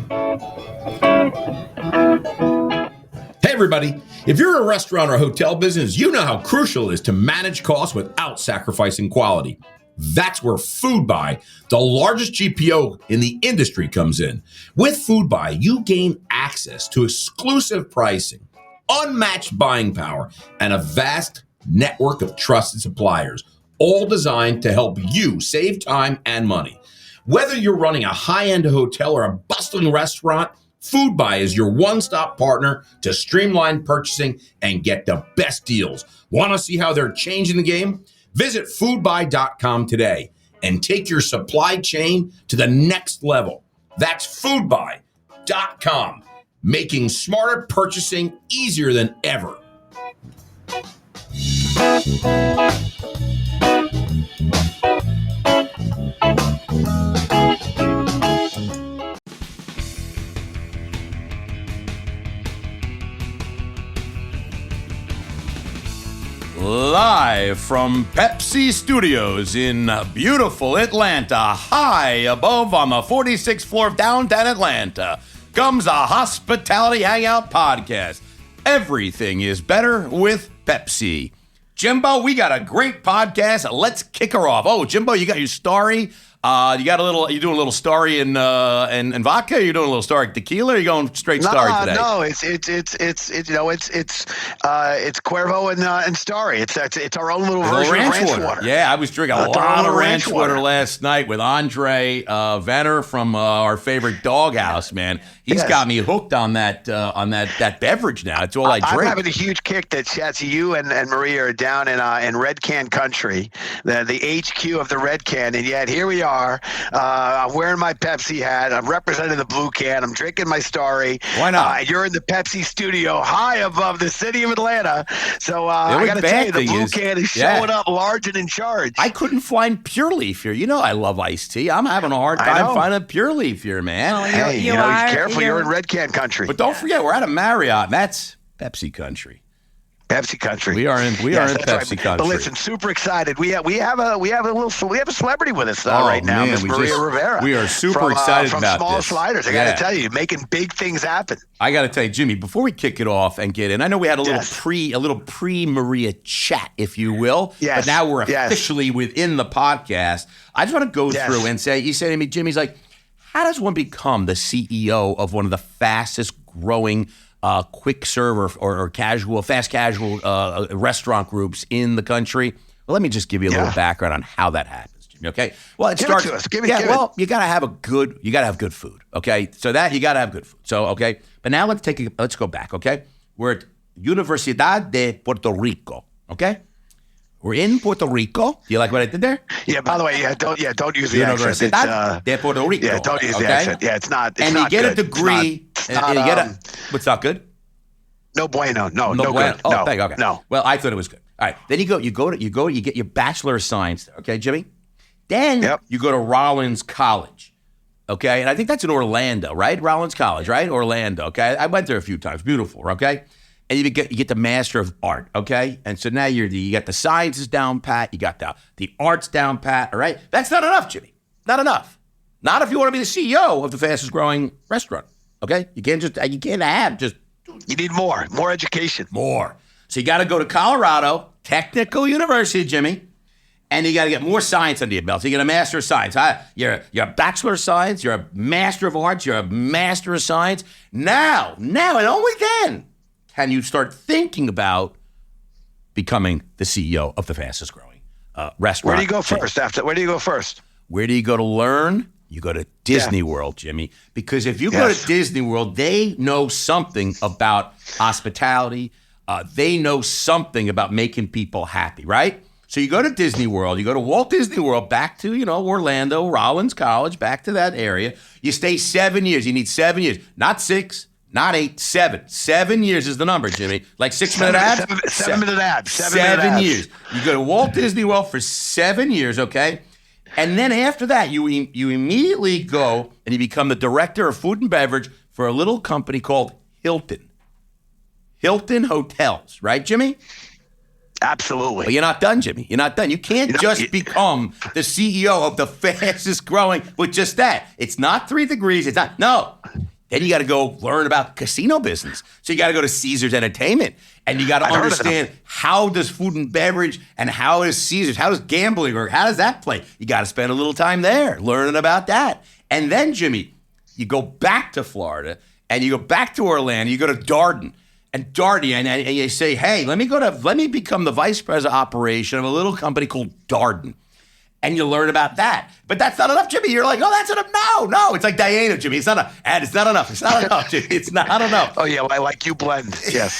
Hey everybody, if you're a restaurant or hotel business, you know how crucial it is to manage costs without sacrificing quality. That's where FoodBuy, the largest GPO in the industry, comes in. With FoodBuy, you gain access to exclusive pricing, unmatched buying power, and a vast network of trusted suppliers, all designed to help you save time and money. Whether you're running a high-end hotel or a bustling restaurant, FoodBuy is your one-stop partner to streamline purchasing and get the best deals. Want to see how they're changing the game? Visit foodbuy.com today and take your supply chain to the next level. That's foodbuy.com, making smarter purchasing easier than ever. Live from Pepsi Studios in beautiful Atlanta, high above on the 46th floor of downtown Atlanta, comes the Hospitality Hangout Podcast. Everything is better with Pepsi. Jimbo, we got a great podcast. Let's kick her off. Oh, Jimbo, you got your story. You doing a little starry and vodka? Or you doing a little starry tequila? Or are you going straight starry today? No, it's Cuervo and starry. It's our own little version of ranch water. Yeah, I was drinking a lot of ranch water last night with Andre Venner from our favorite doghouse. Man, he's got me hooked on that beverage now. It's all I drink. I'm having a huge kick that Shatsy, you and Maria are down in Red Can country, the HQ of the Red Can, and yet here we are. I'm wearing my Pepsi hat. I'm representing the blue can. I'm drinking my starry. Why not? You're in the Pepsi studio, high above the city of Atlanta. So I got to tell you, the blue can is showing up large and in charge. I couldn't find Pure Leaf here. You know I love iced tea. I'm having a hard time finding Pure Leaf here, man. Oh, hey, you know, careful. You're in Red Can country. But don't forget, we're at a Marriott. That's Pepsi country. Pepsi country. We are in Pepsi country. But listen, super excited. We have a celebrity with us right now, Miss Maria Rivera. We are super excited from about Small this. Sliders. I got to tell you, making big things happen. I got to tell you, Jimmy, before we kick it off and get in, I know we had a little pre Maria chat, if you will. Yes. But now we're officially within the podcast. I just want to go through and say, you said to me, Jimmy's like, how does one become the CEO of one of the fastest growing quick serve or fast casual restaurant groups in the country? Well, let me just give you a little background on how that happens, Jimmy. Okay. Well, Give it to us. You gotta have good food. Okay. So that you gotta have good food. So okay. But now let's go back. Okay. We're at Universidad de Puerto Rico. Okay. We're in Puerto Rico. Do you like what I did there? Yeah. By the way, don't use the accent. Universidad de Puerto Rico. Yeah. Don't use the accent. Yeah. It's not. And you get a degree. What's not good? No bueno. No good. Oh, no. Okay. No. Well, I thought it was good. All right. Then you get your Bachelor of Science. Okay, Jimmy. Then you go to Rollins College. Okay, and I think that's in Orlando, right? Rollins College, right? Orlando. Okay, I went there a few times. Beautiful. Okay, and you get the Master of Art. Okay, and so now you got the sciences down pat. You got the arts down pat. All right, that's not enough, Jimmy. Not enough. Not if you want to be the CEO of the fastest growing restaurant. Okay, you can't have just. You need more education. More. So you got to go to Colorado Technical University, Jimmy, and you got to get more science under your belt. So you get a Master of Science. You're a Bachelor of Science. You're a Master of Arts. You're a Master of Science. Now, and only then can you start thinking about becoming the CEO of the fastest growing restaurant. Where do you go first? Where do you go first? Where do you go to learn? You go to Disney World, Jimmy, because if you go to Disney World, they know something about hospitality. They know something about making people happy, right? So you go to Disney World, you go to Walt Disney World, back to, Orlando, Rollins College, back to that area. You stay 7 years. You need 7 years, not 6, not 8, 7. 7 years is the number, Jimmy. Like 6-minute abs? 7-minute abs. 7 years. You go to Walt Disney World for 7 years, okay? And then after that, you immediately go and you become the director of food and beverage for a little company called Hilton. Hilton Hotels, right, Jimmy? Absolutely. But you're not done, Jimmy. You're not done. You can't become the CEO of the fastest growing with just that. It's not 3 degrees. It's not. No. Then you got to go learn about casino business. So you got to go to Caesars Entertainment, and you got to understand how does food and beverage and how is Caesars, how does gambling work, how does that play? You got to spend a little time there learning about that. And then, Jimmy, you go back to Florida, and you go back to Orlando, you go to Darden. And Darden, and you say, hey, let me become the vice president of operation of a little company called Darden. And you learn about that. But that's not enough, Jimmy. You're like, oh, that's enough. No. It's like Diana, Jimmy. It's not enough. And it's not enough. It's not enough, Jimmy. It's not enough. Oh, yeah. I like you blend. Yes.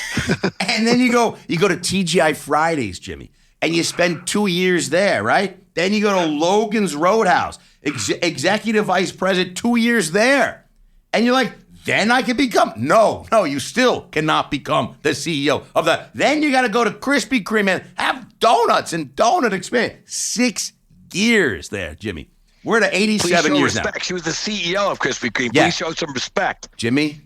And then you go to TGI Fridays, Jimmy. And you spend 2 years there, right? Then you go to Logan's Roadhouse. Executive vice president, 2 years there. And you're like, then I can become. No, you still cannot become the CEO of that. Then you got to go to Krispy Kreme and have donuts and donut experience. 6 years there, Jimmy. We're at 87 years respect. now. She was the CEO of Krispy Kreme. Yeah. Please show some respect. Jimmy,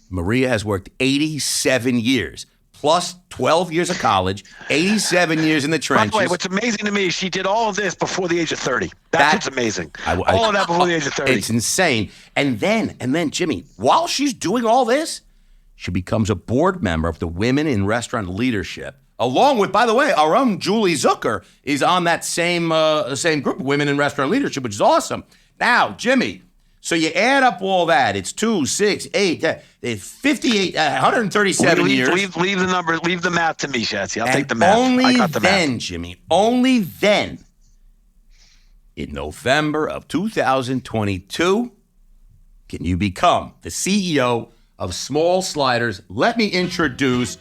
Maria has worked 87 years, plus 12 years of college, 87 years in the trenches. By the way, what's amazing to me is she did all of this before the age of 30. That's what's amazing. All of that before the age of 30. It's insane. And then, Jimmy, while she's doing all this, she becomes a board member of the Women in Restaurant Leadership. Along with, by the way, our own Julie Zucker is on that same group of Women in Restaurant Leadership, which is awesome. Now, Jimmy, so you add up all that. It's 2, 6, 8, 58, 137 years. Leave the number, leave the math to me, Shatsy. I'll take the math. Only then, Jimmy, only then, in November of 2022, can you become the CEO of Small Sliders. Let me introduce,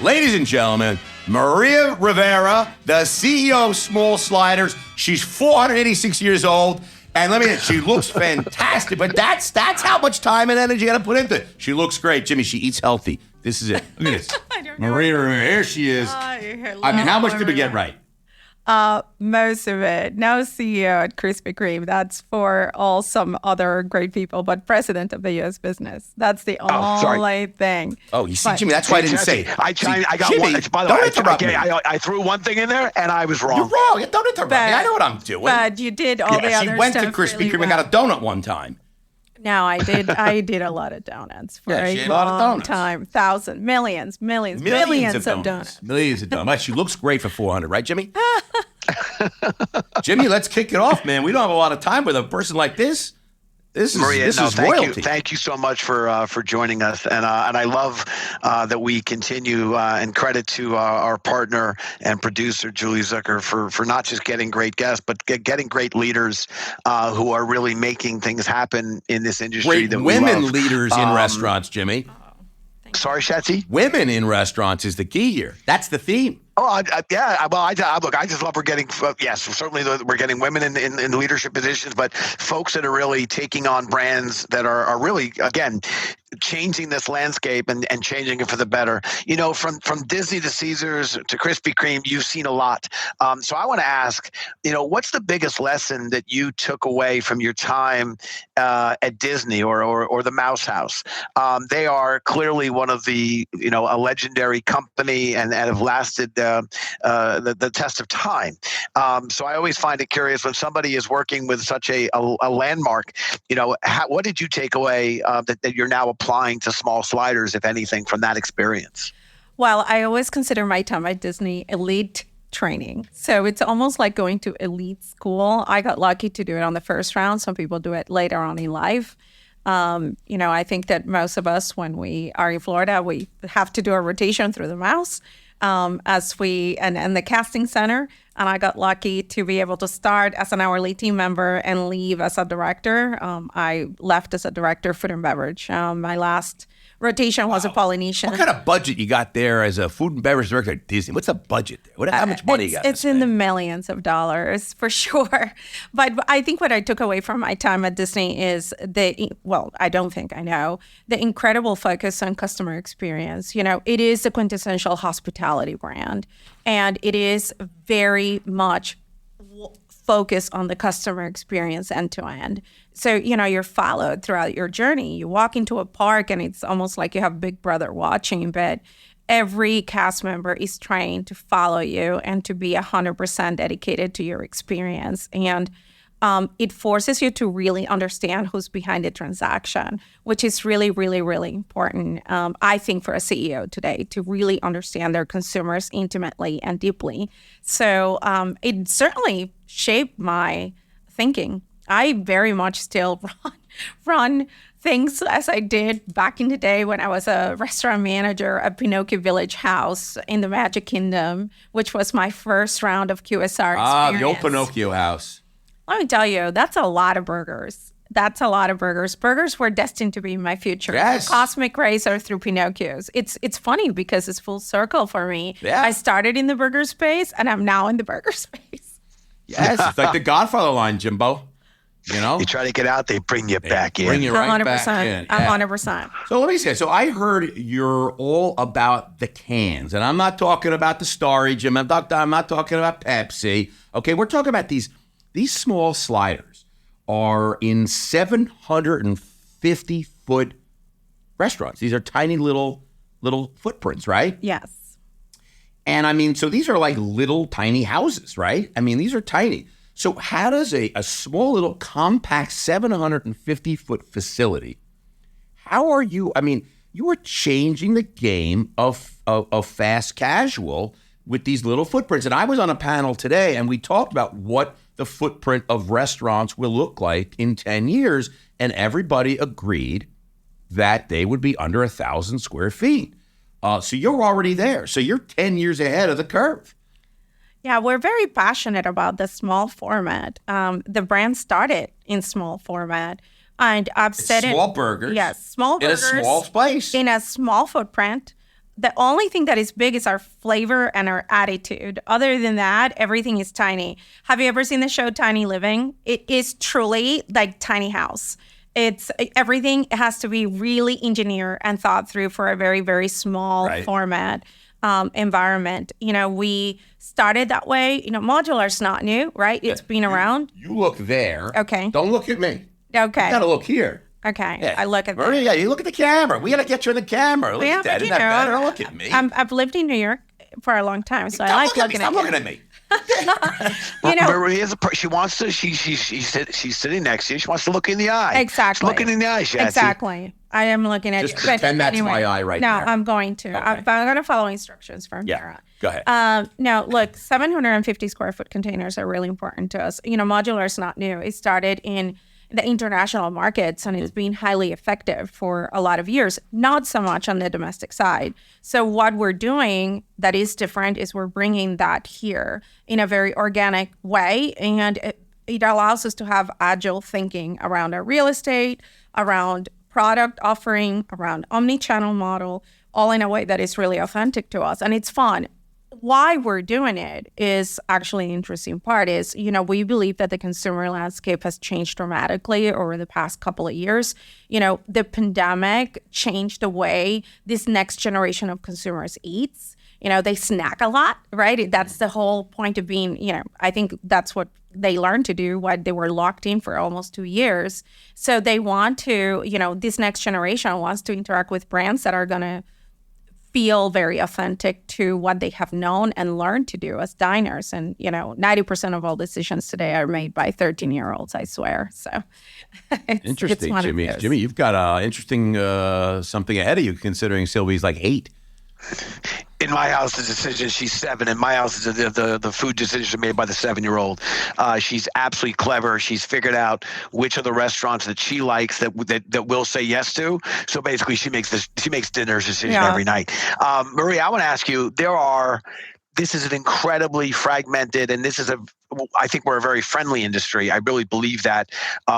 ladies and gentlemen, Maria Rivera, the CEO of Small Sliders. She's 486 years old. And she looks fantastic, but that's how much time and energy you got to put into it. She looks great. Jimmy, she eats healthy. This is it. Look at this. Maria Rivera, here she is. How much did we get right? Most of it. No CEO at Krispy Kreme. That's for all some other great people, but president of the U.S. business. That's the only thing. Oh, you see, Jimmy, that's why I didn't say it. I got Jimmy, one. By the way, I threw one thing in there, and I was wrong. You're wrong. Don't interrupt me. I know what I'm doing. But you did all the other stuff. She went to Krispy Kreme and got a donut one time. No, I did. I did a lot of donuts for a long time. Millions of donuts. Millions of donuts. She looks great for 400, right, Jimmy? Jimmy, let's kick it off, man. We don't have a lot of time with a person like this. Maria, this is royalty. Thank you so much for joining us, and I love that we continue. And credit to our partner and producer Julie Zucker for not just getting great guests, but getting great leaders who are really making things happen in this industry. Great women leaders in restaurants, Jimmy. Sorry, Shatsy? Women in restaurants is the key here. That's the theme. Oh, yeah. Well, look, I just love we're getting, yes, certainly we're getting women in leadership positions, but folks that are really taking on brands that are really, again, changing this landscape and changing it for the better. You know, from Disney to Caesars to Krispy Kreme, you've seen a lot. So I want to ask, what's the biggest lesson that you took away from your time at Disney or the Mouse House? They are clearly one of the, a legendary company and have lasted the test of time. So I always find it curious when somebody is working with such a landmark, what did you take away that you're now applying to Small Sliders, if anything, from that experience? Well, I always consider my time at Disney elite training. So it's almost like going to elite school. I got lucky to do it on the first round. Some people do it later on in life. I think that most of us, when we are in Florida, we have to do a rotation through the Mouse and the casting center. And I got lucky to be able to start as an hourly team member and leave as a director. I left as a director, food and beverage. My last rotation was a Polynesian. What kind of budget you got there as a food and beverage director at Disney? What's the budget there? How much money you got? It's in the millions of dollars for sure. But I think what I took away from my time at Disney is the incredible focus on customer experience. It is the quintessential hospitality brand, and it is very much focus on the customer experience end to end. So, you're followed throughout your journey. You walk into a park and it's almost like you have Big Brother watching, but every cast member is trained to follow you and to be 100% dedicated to your experience. And it forces you to really understand who's behind the transaction, which is really, really, really important, I think, for a CEO today to really understand their consumers intimately and deeply. So it certainly shaped my thinking. I very much still run things as I did back in the day when I was a restaurant manager at Pinocchio Village House in the Magic Kingdom, which was my first round of QSR experience. The old Pinocchio house. Let me tell you, that's a lot of burgers. That's a lot of burgers. Burgers were destined to be my future. Yes. Cosmic racer through Pinocchios. It's funny because it's full circle for me. Yeah. I started in the burger space and I'm now in the burger space. Yes, it's like the Godfather line, Jimbo. You know? You try to get out, they bring you back in. Bring you right 100%. back in. 100%. So let me say, so I heard you're all about the cans, and I'm not talking about the Starry, Jim. I'm not talking about Pepsi. Okay, we're talking about these small sliders are in 750-foot restaurants. These are tiny little footprints, right? Yes. And I mean, so these are like little tiny houses, right? I mean, these are tiny. So how does a small little compact 750-foot facility, how are you, I mean, you are changing the game of fast casual with these little footprints. And I was on a panel today and we talked about what the footprint of restaurants will look like in 10 years. And everybody agreed that they would be under 1,000 square feet. So you're already there. So you're 10 years ahead of the curve. Yeah, we're very passionate about the small format. The brand started in small format. And I've said small burgers. Yes, small burgers. In a small space. In a small footprint. The only thing that is big is our flavor and our attitude. Other than that, everything is tiny. Have you ever seen the show Tiny Living? It is truly like tiny house. It's everything has to be really engineered and thought through for a very, very small format. Environment. You know, we started that way. You know, modular is not new, right? It's been around. You look there. Okay. Don't look at me. Okay. You gotta look here. Okay. Yeah. I look at that. Maria, yeah, you look at the camera. We gotta get you in the camera. Look at that. But Isn't that better? Don't look at me. I've lived in New York for a long time, so I Don't like look at me. looking Stop at looking at me. You know, Maria's she wants to. She's sitting next to you. She wants to look in the eye. Exactly. She's looking in the eye, Shazzy. Exactly. I am looking at Just you. pretend But that's anyway, my eye right no, there. I'm going to. Okay. I'm going to follow instructions from here Yeah. on. Go ahead. Now, look, 750 square foot containers are really important to us. You know, modular is not new. It started in the international markets and it's been highly effective for a lot of years, not so much on the domestic side. So what we're doing that is different is we're bringing that here in a very organic way. And it allows us to have agile thinking around our real estate, around product offering, around omni-channel model, all in a way that is really authentic to us. And it's fun. Why we're doing it is actually an interesting part is, you know, we believe that the consumer landscape has changed dramatically over the past couple of years. You know, the pandemic changed the way this next generation of consumers eats. You know, they snack a lot, right? That's the whole point of being, you know, I think that's what they learned to do while they were locked in for almost 2 years. So they want to, you know, this next generation wants to interact with brands that are going to feel very authentic to what they have known and learned to do as diners. And, you know, 90% of all decisions today are made by 13-year-olds, I swear. So Interesting, Jimmy. Jimmy, you've got interesting something ahead of you considering Sylvie's like 8. In my house, the decision, she's 7. In my house, the food decisions are made by the 7-year-old. She's absolutely clever. She's figured out which of the restaurants that she likes that we'll say yes to. So basically, she makes dinner decision every night. Maria, I want to ask you, this is an incredibly fragmented, and I think we're a very friendly industry. I really believe that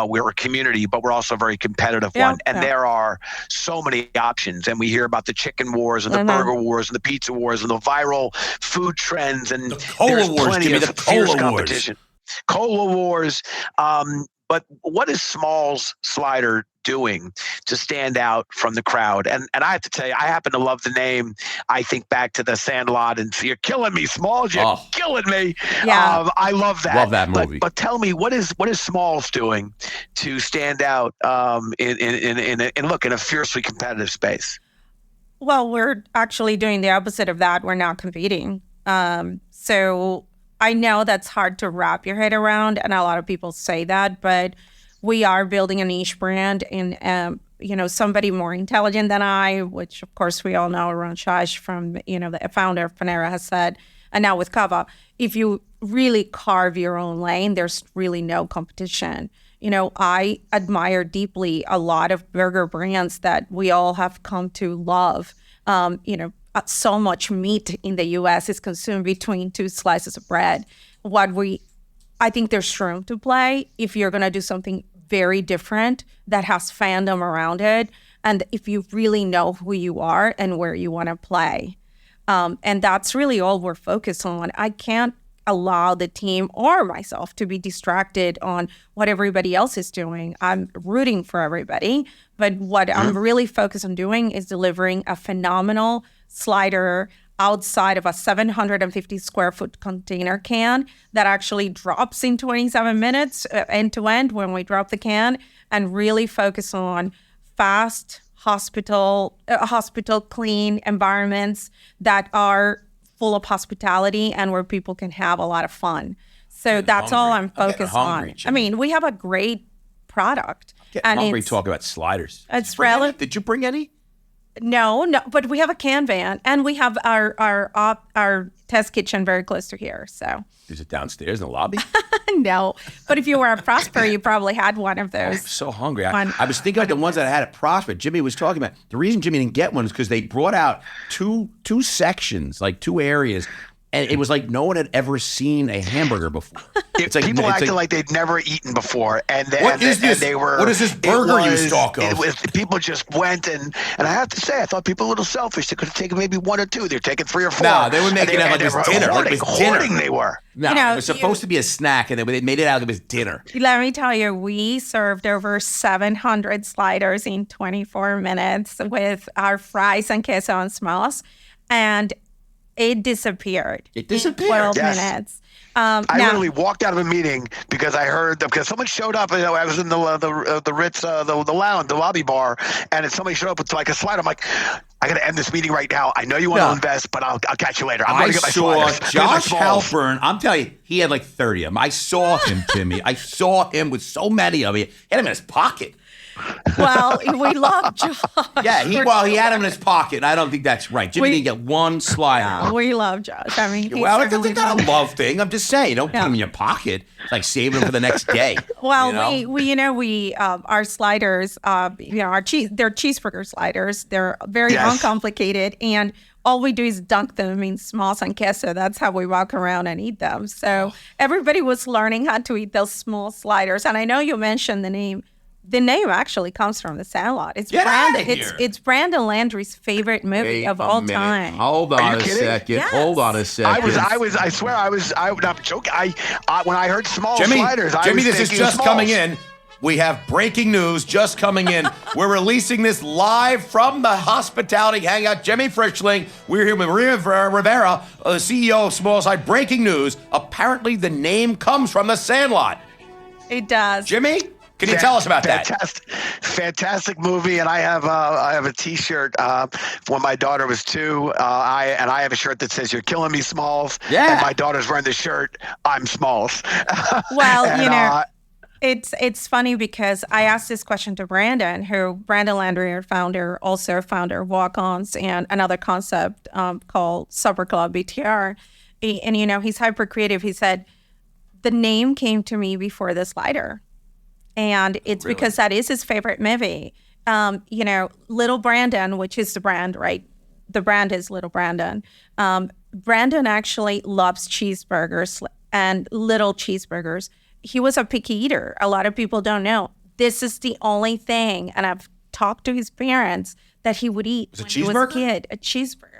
we're a community, but we're also a very competitive one. And there are so many options. And we hear about the chicken wars and the burger wars and the pizza wars and the viral food trends. And the cola wars, Jimmy, the cola competition. Cola wars. But what is Small's Slider doing to stand out from the crowd? And I have to tell you, I happen to love the name. I think back to the Sandlot and you're killing me, Smalls. You're killing me. Yeah. I love that. Love that movie. But tell me, what is Smalls doing to stand out in a fiercely competitive space? Well, we're actually doing the opposite of that. We're not competing. So I know that's hard to wrap your head around, and a lot of people say that, but we are building a niche brand, and somebody more intelligent than I, which of course we all know, Ron Shash from the founder of Panera has said, and now with Kava, if you really carve your own lane, there's really no competition. I admire deeply a lot of burger brands that we all have come to love. So much meat in the U.S. is consumed between 2 slices of bread. I think there's room to play if you're going to do something very different that has fandom around it, and if you really know who you are and where you want to play. And that's really all we're focused on. I can't allow the team or myself to be distracted on what everybody else is doing. I'm rooting for everybody, but what I'm really focused on doing is delivering a phenomenal slider outside of a 750 square foot container can that actually drops in 27 minutes end to end when we drop the can, and really focus on fast hospital clean environments that are full of hospitality and where people can have a lot of fun. So that's all I'm focused on. I mean, we have a great product. I'm hungry talking about sliders. It's relative. Did you bring any? No, but we have a can van, and we have our test kitchen very close to here. So is it downstairs in the lobby? No, but if you were at Prosper, you probably had one of those. I'm so hungry. I was thinking about the ones that I had at Prosper. Jimmy was talking about. The reason Jimmy didn't get one is because they brought out two sections, like 2 areas. And it was like no one had ever seen a hamburger before. It's like people acted like they'd never eaten before, and what is this burger you talk of? People just went, and I have to say, I thought people were a little selfish. They could have taken maybe 1 or 2. They're taking 3 or 4. No, they were making it like it was dinner. Hoarding they were. No, it was supposed to be a snack, and they made it out like it was dinner. Let me tell you, we served over 700 sliders in 24 minutes with our fries and queso and smalls, and it disappeared. It disappeared. In 12 minutes. I literally walked out of a meeting because I heard because someone showed up. I was in the Ritz, the lounge, the lobby bar, and somebody showed up with like a slide. I'm like, I got to end this meeting right now. I know you want to invest, but I'll catch you later. I'm going to get my sliders. Josh Halpern. I'm telling you, he had like 30 of them. I saw him, Jimmy. I saw him with so many of them. He had them in his pocket. Well, we love Josh. Yeah, he had him in his pocket. I don't think that's right. Jimmy didn't get one slider. No, we love Josh. I mean, I don't think that's a love thing. I'm just saying, don't put them in your pocket. It's like saving them for the next day. Well, we our sliders, they're cheeseburger sliders. They're very uncomplicated, and all we do is dunk them in smalls and queso. That's how we walk around and eat them. So everybody was learning how to eat those small sliders. And I know you mentioned the name. The name actually comes from The Sandlot. It's Brandon Landry's favorite movie of all time. Hold on a second. Yes. Hold on a second. I swear I'm not joking. When I heard small sliders, Jimmy, this is just coming in. We have breaking news just coming in. We're releasing this live from the Hospitality Hangout. Jimmy Frischling. We're here with Maria Rivera, the CEO of Small Slide. Breaking news. Apparently the name comes from The Sandlot. It does. Jimmy? Can you tell us about that? Fantastic movie, and I have a T-shirt when my daughter was 2. I have a shirt that says "You're killing me, Smalls." Yeah. And my daughter's wearing the shirt. I'm Smalls. Well, it's funny because I asked this question to Brandon Landry, our founder, also founder of Walk-Ons and another concept called Supper Club BTR, and he's hyper creative. He said the name came to me before the slider. And it's because that is his favorite movie. Little Brandon, which is the brand, right? The brand is Little Brandon. Brandon actually loves cheeseburgers and little cheeseburgers. He was a picky eater. A lot of people don't know. This is the only thing, and I've talked to his parents, that he would eat when he was a kid. A cheeseburger.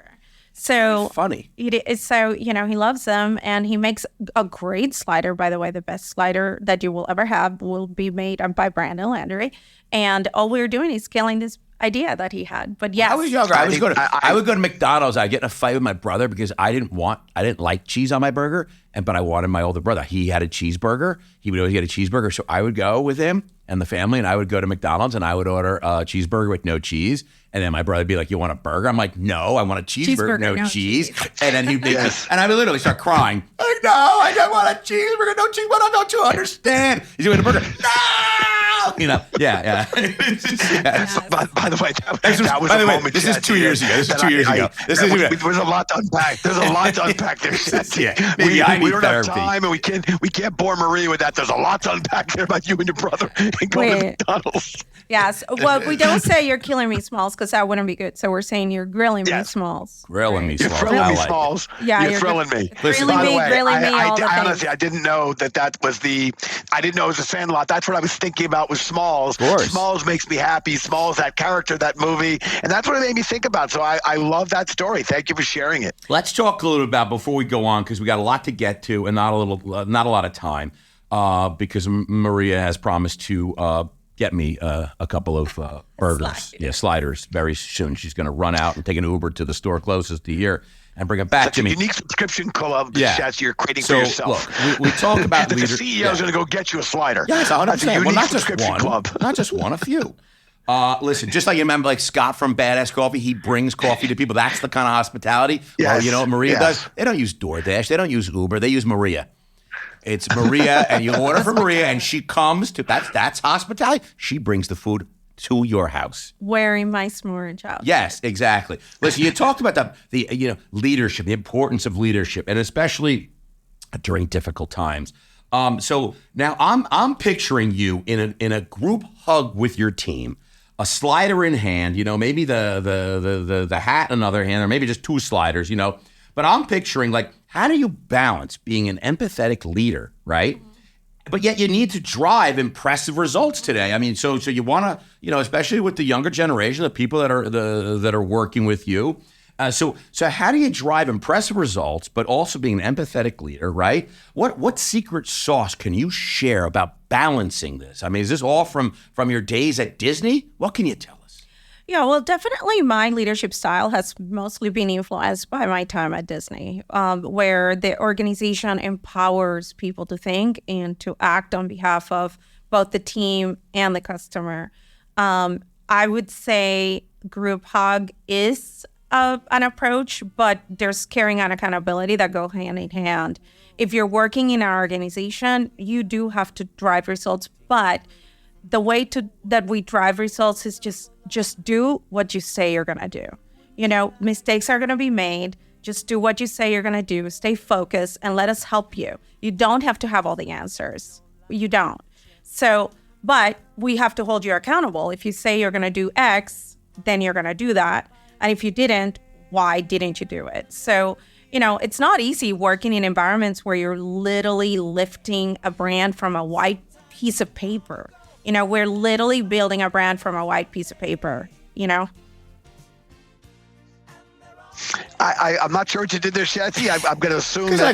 So funny. He loves them, and he makes a great slider. By the way, the best slider that you will ever have will be made by Brandon Landry. And all we're doing is scaling this idea that he had. But yes, I was younger. I would go to McDonald's. I'd get in a fight with my brother because I didn't like cheese on my burger, but I wanted my older brother. He had a cheeseburger. He would always get a cheeseburger, so I would go with him. and the family, and I would go to McDonald's and I would order a cheeseburger with no cheese. And then my brother would be like, "You want a burger?" I'm like, "No, I want a cheeseburger, no cheese." And then he'd and I would literally start crying. Like, "No, I don't want a cheeseburger, no cheese. What don't you understand? He's doing a burger. No, yeah. By the way, that was a moment. This is 2 years ago. This is 2 years ago. There's a lot to unpack. There's a lot to unpack there. Maybe I need we don't therapy. have time, and we can't bore Maria with that. There's a lot to unpack there about you and your brother and going to McDonald's. Yes. Well, we don't say you're killing me, Smalls, because that wouldn't be good. So we're saying you're grilling me, Smalls. Grilling me, You're Smalls. thrilling me, Smalls. Yeah, you're thrilling me. Grilling By the me, way, grilling me, all the honestly, things. I didn't know that was I didn't know it was a Sandlot. That's what I was thinking about with Smalls. Of course. Smalls makes me happy. Smalls, that character, that movie. And that's what it made me think about. So I love that story. Thank you for sharing it. Let's talk a little about before we go on, because we got a lot to get to and not a lot of time, because Maria has promised to get me a couple of burgers, sliders very soon. She's going to run out and take an Uber to the store closest to here and bring it back to me. A unique subscription club that you're creating for yourself. Look, we talk about the CEO is going to go get you a slider. Yes, 100%. That's a unique Well, not just subscription one, club. not just one, a few. Listen, just like you remember, like Scott from Badass Coffee, he brings coffee to people. That's the kind of hospitality. Yes. Well, you know what Maria does? They don't use DoorDash. They don't use Uber. They use Maria. It's Maria, and you order for Maria, and she comes to that's hospitality. She brings the food to your house, wearing my smorage out. Yes, exactly. Listen, you talked about the leadership, the importance of leadership, and especially during difficult times. So now I'm picturing you in a group hug with your team, a slider in hand, maybe the hat in another hand, or maybe just two sliders, But I'm picturing, like, how do you balance being an empathetic leader, right? But yet you need to drive impressive results today. I mean, so you want to, especially with the younger generation, the people that are working with you. So how do you drive impressive results, but also being an empathetic leader, right? What secret sauce can you share about balancing this? I mean, is this all from your days at Disney? What can you tell us? Yeah, well, definitely my leadership style has mostly been influenced by my time at Disney, where the organization empowers people to think and to act on behalf of both the team and the customer. I would say group hug is an approach, but there's caring and accountability that go hand in hand. If you're working in our organization, you do have to drive results, but the way that we drive results is just do what you say you're going to do. Mistakes are going to be made. Just do what you say you're going to do. Stay focused and let us help you. You don't have to have all the answers. You don't. So, but we have to hold you accountable. If you say you're going to do X, then you're going to do that. And if you didn't, why didn't you do it? So, it's not easy working in environments where you're literally lifting a brand from a white piece of paper. We're literally building a brand from a white piece of paper, I'm not sure what you did there, Shatsy. I'm going to assume that. I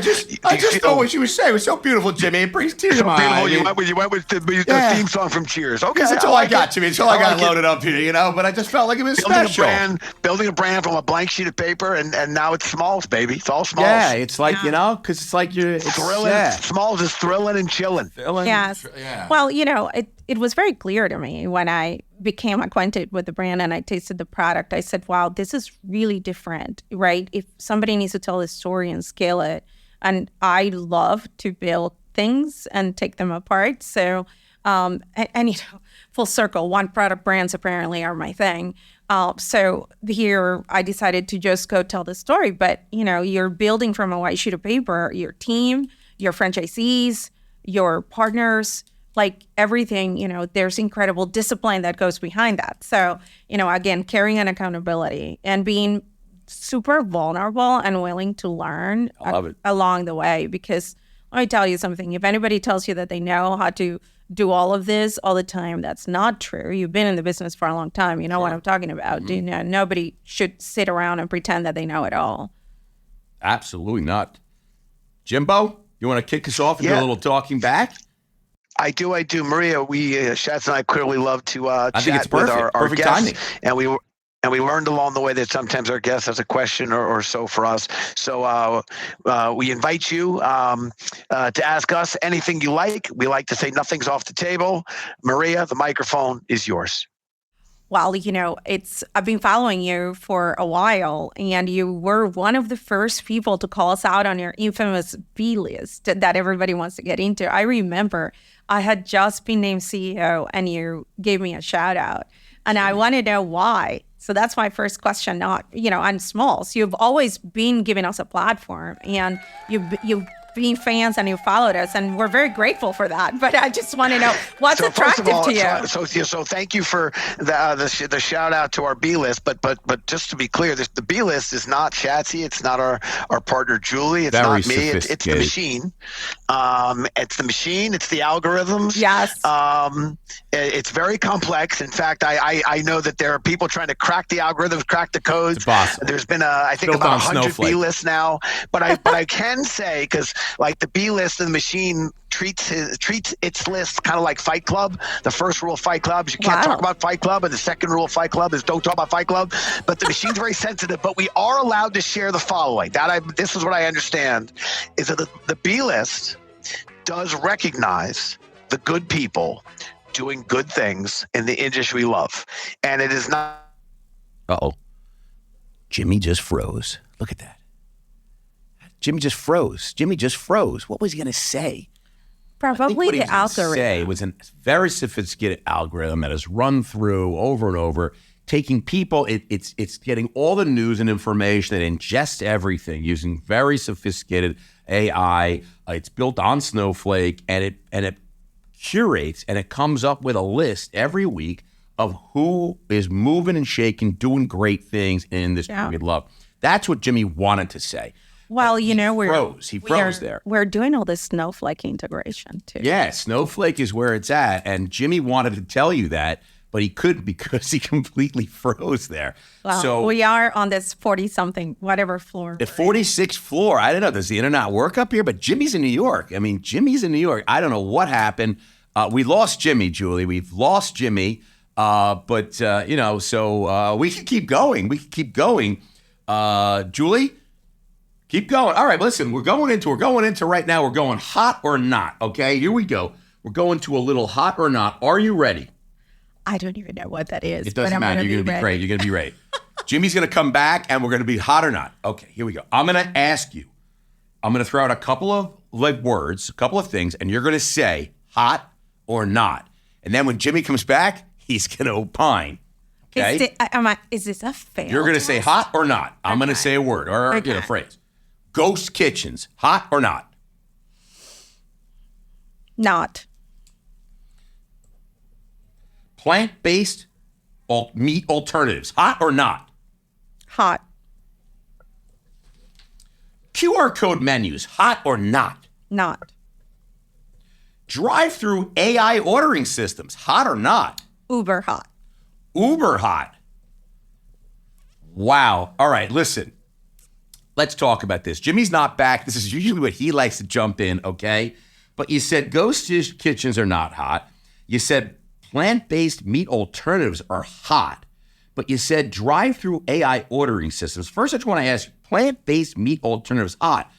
just thought what you were saying was so beautiful, Jimmy. It brings tears to my eyes. You went with the theme song from Cheers. Okay, that's all I got, Jimmy. It's all I got loaded up here, But I just felt like it was special. Building a brand from a blank sheet of paper, and now it's Smalls, baby. It's all Smalls. Yeah, it's like because it's like it's thrilling. Yeah. Smalls is thrilling and chilling. Yes. Yeah. Well, it was very clear to me when I became acquainted with the brand and I tasted the product. I said, wow, this is really different, right? If somebody needs to tell this story and scale it, and I love to build things and take them apart. So, full circle, one product brands apparently are my thing. So here I decided to just go tell the story. But, you're building from a white sheet of paper, your team, your franchisees, your partners, like everything, there's incredible discipline that goes behind that. So, again, carrying an accountability and being super vulnerable and willing to learn along the way. Because let me tell you something, if anybody tells you that they know how to do all of this all the time, that's not true. You've been in the business for a long time. You know what I'm talking about. Mm-hmm. Nobody should sit around and pretend that they know it all. Absolutely not. Jimbo, you want to kick us off and do a little talking back? I do. Maria, Shats and I clearly love to chat with our Perfect guests. timing. And we were And we learned along the way that sometimes our guest has a question or so for us. So we invite you to ask us anything you like. We like to say nothing's off the table. Maria, the microphone is yours. Well, I've been following you for a while, and you were one of the first people to call us out on your infamous B list that everybody wants to get into. I remember I had just been named CEO, and you gave me a shout out, and I want to know why. So that's my first question. I'm small, so you've always been giving us a platform, and you've been fans and you followed us, and we're very grateful for that. But I just want to know what's attractive to you. So thank you for the shout out to our B list. But just to be clear, the B list is not Shatsy. It's not our partner Julie. It's very not me. It's the machine. It's the machine. It's the algorithms. Yes. It's very complex. In fact, I know that there are people trying to crack the algorithms, crack the codes. It's impossible. There's been I think about 100 B lists now. But I can say, because like the B list of the machine treats its list kind of like Fight Club. The first rule of Fight Club is you can't talk about Fight Club, and the second rule of Fight Club is don't talk about Fight Club. But the machine's very sensitive. But we are allowed to share the following. This is what I understand, is that the B list does recognize the good people doing good things in the industry we love, and it is not. Uh-oh. Jimmy just froze. Look at that. Jimmy just froze. What was he going to say? Probably the algorithm. It was a very sophisticated algorithm that is run through over and over, taking people. It's getting all the news and information that ingests everything using very sophisticated AI. It's built on Snowflake, and it curates, and it comes up with a list every week of who is moving and shaking, doing great things in the industry we love. That's what Jimmy wanted to say. Well, He froze there. We're doing all this Snowflake integration too. Yeah, Snowflake is where it's at. And Jimmy wanted to tell you that, but he couldn't because he completely froze there. Well, so we are on this 40-something, whatever floor. The 46th floor. I don't know. Does the internet work up here? But Jimmy's in New York. Jimmy's in New York. I don't know what happened. We lost Jimmy, Julie. We've lost Jimmy. So we can keep going. Julie? Keep going. All right, listen, we're going into right now. We're going hot or not. Okay, here we go. We're going to a little hot or not. Are you ready? I don't even know what that is. It doesn't matter. You're going to be great. You're going to be ready. Jimmy's going to come back, and we're going to be hot or not. Okay, here we go. I'm going to ask you. I'm going to throw out a couple of words, a couple of things, and you're going to say hot or not. And then when Jimmy comes back, he's going to opine. Okay? Is this a fail? You're going to say hot or not. I'm going to say a word or a phrase. Ghost kitchens, hot or not? Not. Plant-based meat alternatives, hot or not? Hot. QR code menus, hot or not? Not. Drive-through AI ordering systems, hot or not? Uber hot. Uber hot. Wow. All right, listen. Let's talk about this. Jimmy's not back. This is usually what he likes to jump in, okay? But you said ghost kitchens are not hot. You said plant-based meat alternatives are hot. But you said drive-through AI ordering systems. First, I just want to ask you, plant-based meat alternatives hot.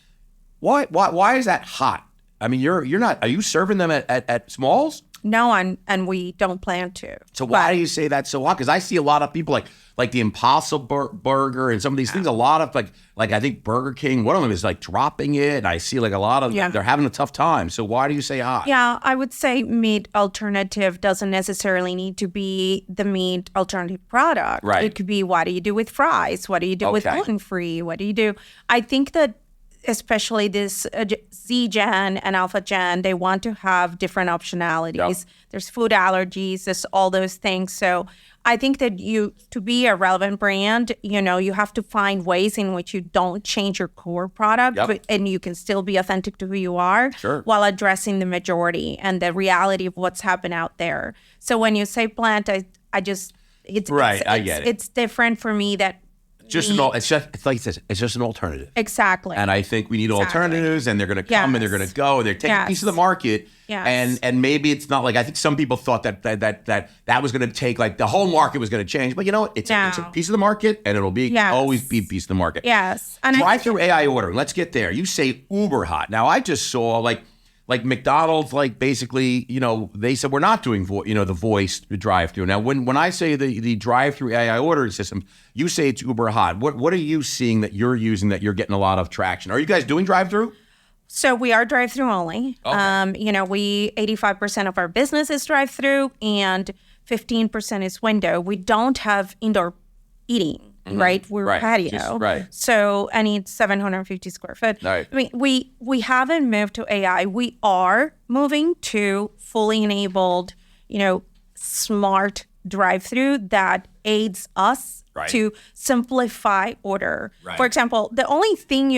Why is that hot? You're not. Are you serving them at Smalls? No, and we don't plan to. So why do you say that's so hot? Because I see a lot of people like the Impossible Burger and some of these things. A lot of like I think Burger King. One of them is like dropping it. And I see like a lot of they're having a tough time. So why do you say hot? Yeah, I would say meat alternative doesn't necessarily need to be the meat alternative product. Right. It could be what do you do with fries? What do you do with gluten free? What do you do? I think that especially this Z Gen and Alpha Gen, they want to have different optionalities. Yep. There's food allergies, there's all those things. So I think that to be a relevant brand, you have to find ways in which you don't change your core product, and you can still be authentic to who you are while addressing the majority and the reality of what's happened out there. So when you say plant, I get it. It's different for me that It's like it says, it's just an alternative. Exactly. And I think we need alternatives, and they're going to come and they're going to go. And they're taking a piece of the market. Yes. And maybe it's not like, I think some people thought that was going to take, like the whole market was going to change. But you know what? It's a piece of the market, and it'll be always be a piece of the market. Yes. And drive-through AI ordering. Let's get there. You say uber hot. Now I just saw like McDonald's, like basically, you know, they said we're not doing the voice drive-through. Now when I say the drive-through AI ordering system, you say it's uber hot. What are you seeing that you're using that you're getting a lot of traction? Are you guys doing drive-through? So we are drive-through only. Okay. 85% of our business is drive-through and 15% is window. We don't have indoor eating. Right, we're patio. So, and it's 750 square foot. Right. I mean, we haven't moved to AI. We are moving to fully enabled, smart drive-through that aids us to simplify order. Right. For example, the only thing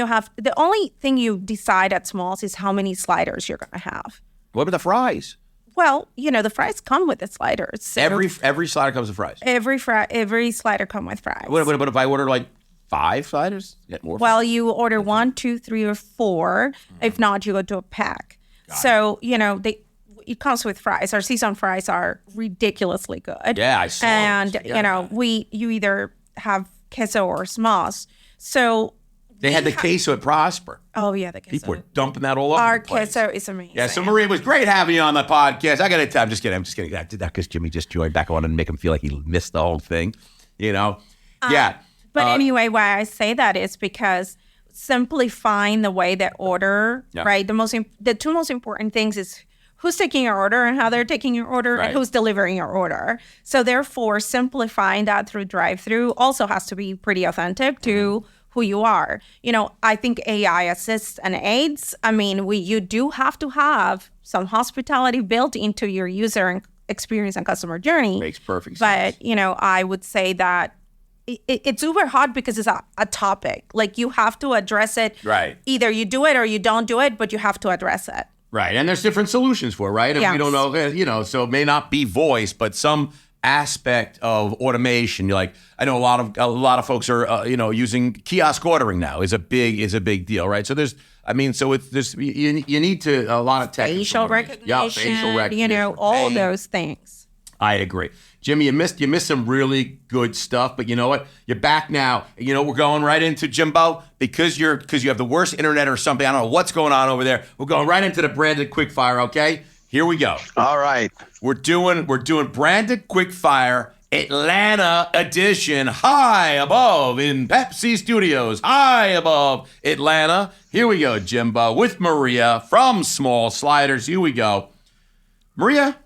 you decide at Smalls is how many sliders you're going to have. What about the fries? Well, the fries come with the sliders. So every slider comes with fries. Every slider come with fries. What if I order like 5 sliders? Get more. Well, you order 1, 2, 3, or 4. If not, you go to a pack. So it comes with fries. Our seasoned fries are ridiculously good. Yeah, I saw. And you either have queso or smosh. So. They had the queso at Prosper. Oh, yeah, the queso. People were dumping that all over Our the place. queso is amazing. Yeah, so Maria, it was great having you on the podcast. I got to I'm just kidding. I did that because Jimmy just joined back on and make him feel like he missed the whole thing, Yeah. But anyway, why I say that is because simplifying the way they order, right? The 2 most important things is who's taking your order and how they're taking your order and who's delivering your order. So therefore, simplifying that through drive-through also has to be pretty authentic to who you are. I think AI assists and aids. I mean, you do have to have some hospitality built into your user experience and customer journey. Makes perfect sense. But, I would say that it's uber hot because it's a topic. Like, you have to address it. Right. Either you do it or you don't do it, but you have to address it. Right. And there's different solutions for it, right? And we don't know, so it may not be voice, but some aspect of automation. You're like, I know a lot of folks are using kiosk ordering now is a big deal, right? So you need to a lot of tech. Facial recognition, all those things. I agree. Jimmy, you missed some really good stuff, but you know what? You're back now. We're going right into Jimbo because you have the worst internet or something. I don't know what's going on over there. We're going right into the branded quickfire, okay? Here we go. All right. We're doing branded quickfire Atlanta edition, high above in Pepsi Studios, high above Atlanta. Here we go, Jimbo, with Maria from Small Sliders. Here we go. Maria,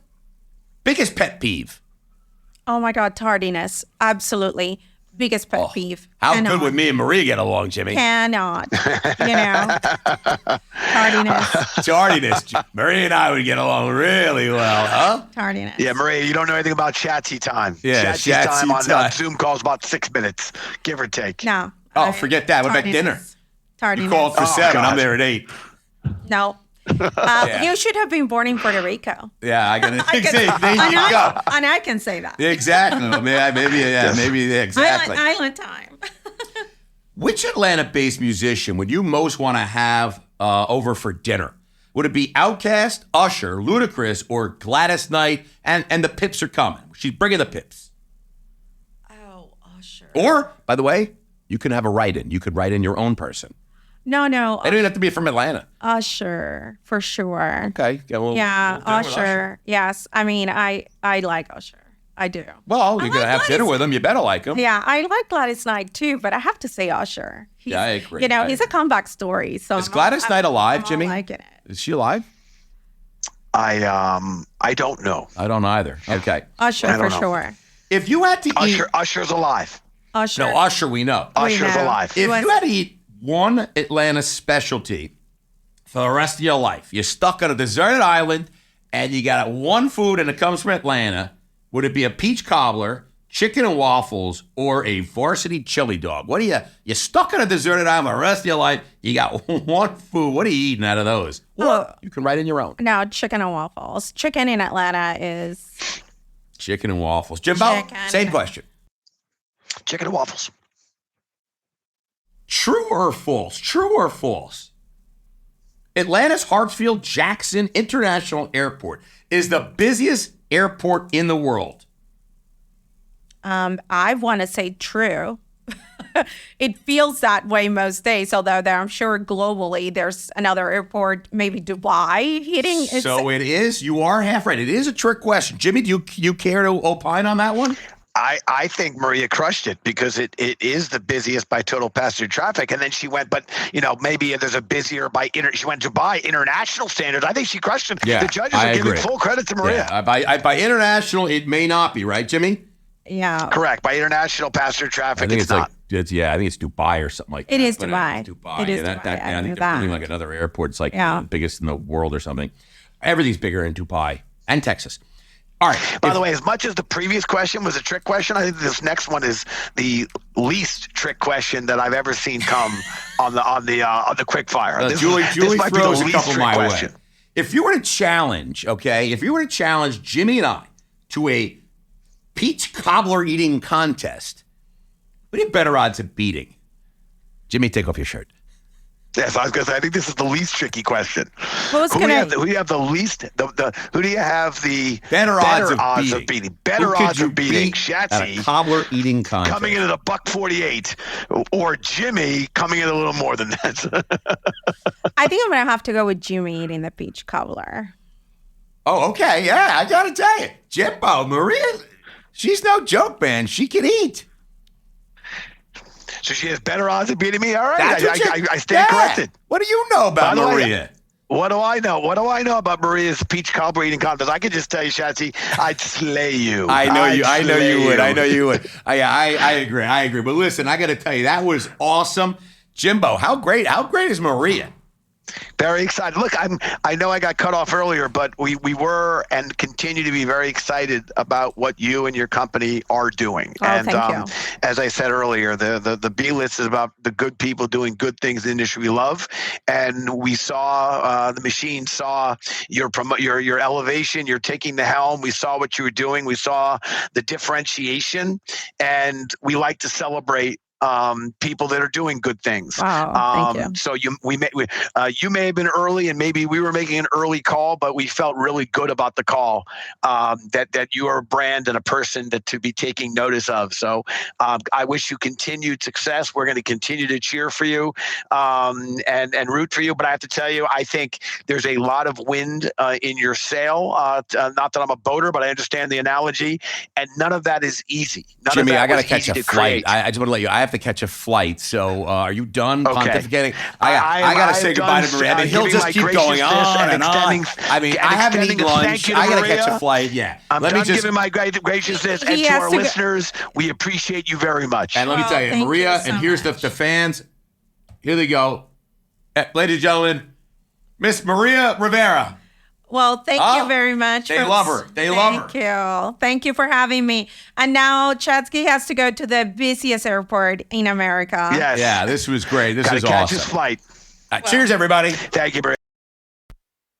biggest pet peeve? Oh my God, tardiness. Absolutely. Biggest pet peeve. How good would me and Maria get along, Jimmy? Cannot. Tardiness. Tardiness. Maria and I would get along really well, huh? Tardiness. Yeah, Maria, you don't know anything about Chatsy time. Yeah, Chatsy time on Zoom calls about 6 minutes, give or take. No. Oh, forget that. What about dinner? Tardiness. You called for 7. I'm there at 8. No. You should have been born in Puerto Rico. Yeah, I can say there you go. And I can say that. Exactly. Maybe exactly. Island time. Which Atlanta-based musician would you most want to have over for dinner? Would it be Outkast, Usher, Ludacris, or Gladys Knight? And the Pips are coming. She's bringing the Pips. Oh, Usher. Or, by the way, you can have a write-in. You could write in your own person. No. They don't even have to be from Atlanta. Usher, for sure. Okay. We'll Usher. Yes. I mean, I like Usher. I do. Well, you're going to have dinner with him. You better like him. Yeah, I like Gladys Knight too, but I have to say Usher. I agree. He's a comeback story. So is Gladys Knight alive, Jimmy? I'm liking it. Is she alive? I don't know. I don't either. Okay. Usher for sure. If you had to eat... Usher's alive. Usher. No, Usher we know. Usher's alive. If you had to eat one Atlanta specialty for the rest of your life, you're stuck on a deserted island and you got one food and it comes from Atlanta, would it be a peach cobbler, chicken and waffles, or a varsity chili dog? What are you're stuck on a deserted island the rest of your life, you got one food, what are you eating out of those? Or you can write in your own. No, chicken and waffles. Chicken in Atlanta is... Chicken and waffles. Jimbo, same question. Chicken and waffles. True or false? True or false? Atlanta's Hartsfield-Jackson International Airport is the busiest airport in the world. I want to say true. It feels that way most days, although I'm sure globally there's another airport, maybe Dubai, hitting. So it is. You are half right. It is a trick question. Jimmy, do you care to opine on that one? I think Maria crushed it because it is the busiest by total passenger traffic. And then she went, but maybe there's a busier she went to Dubai international standards. I think she crushed it. Yeah, the judges are giving full credit to Maria. Yeah, by international, it may not be, right, Jimmy? Yeah. Correct. By international passenger traffic, I think it's not. I think it's Dubai or something like that. It is But Dubai. It's Dubai. It is Yeah, Dubai. I think they're building like another airport. It's like the biggest in the world or something. Everything's bigger in Dubai and Texas. All right. By the way, as much as the previous question was a trick question, I think this next one is the least trick question that I've ever seen come on the quick fire. Julie might be throws the a least couple trick my question. way. If you were to challenge Jimmy and I to a peach cobbler eating contest, what do you have better odds of beating? Jimmy, take off your shirt. Yes, I was going to say, I think this is the least tricky question. Who do you have the least, who do you have the better odds of beating? Better odds of beating at a Shatsy cobbler eating contest. coming in at a $1.48 or Jimmy coming in a little more than that? I think I'm going to have to go with Jimmy eating the peach cobbler. Oh, okay. Yeah, I got to tell you. Jimbo, Maria, she's no joke, man. She can eat. So she has better odds of beating me? All right. I stand Yeah. corrected. What do you know about By the way, Maria? What do I know? What do I know about Maria's peach cobbler eating contest? I can just tell you, Shatsy, I'd slay you. I know you would. I agree. But listen, I got to tell you, that was awesome. Jimbo, how great is Maria? Very excited. Look, I know I got cut off earlier, but we were and continue to be very excited about what you and your company are doing. Thank you. As I said earlier, the B list is about the good people doing good things in the industry we love, and we saw the machine saw your elevation. You're taking the helm. We saw what you were doing. We saw the differentiation, and we like to celebrate people that are doing good things. Wow, thank you. So you may have been early, and maybe we were making an early call, but we felt really good about the call. That you are a brand and a person that to be taking notice of. So I wish you continued success. We're going to continue to cheer for you and root for you. But I have to tell you, I think there's a lot of wind in your sail. Not that I'm a boater, but I understand the analogy, and none of that is easy. Jimmy, I got to catch a flight. I just want to let you. I have to catch a flight. So are you done pontificating? I got to say goodbye to Maria. I mean, he'll just keep going on and on. I mean, I haven't eaten lunch. I got to catch a flight. Yeah. I'm done giving my graciousness. And to our listeners, we appreciate you very much. And let me tell you, Maria, and here's the fans. Here they go. Ladies and gentlemen, Miss Maria Rivera. Well, thank you very much. They love her. They love her. Thank you. Thank you for having me. And now Chatsky has to go to the busiest airport in America. Yes. Yeah, this was great. This is catch awesome. his flight. Cheers, everybody. Thank you, Maria.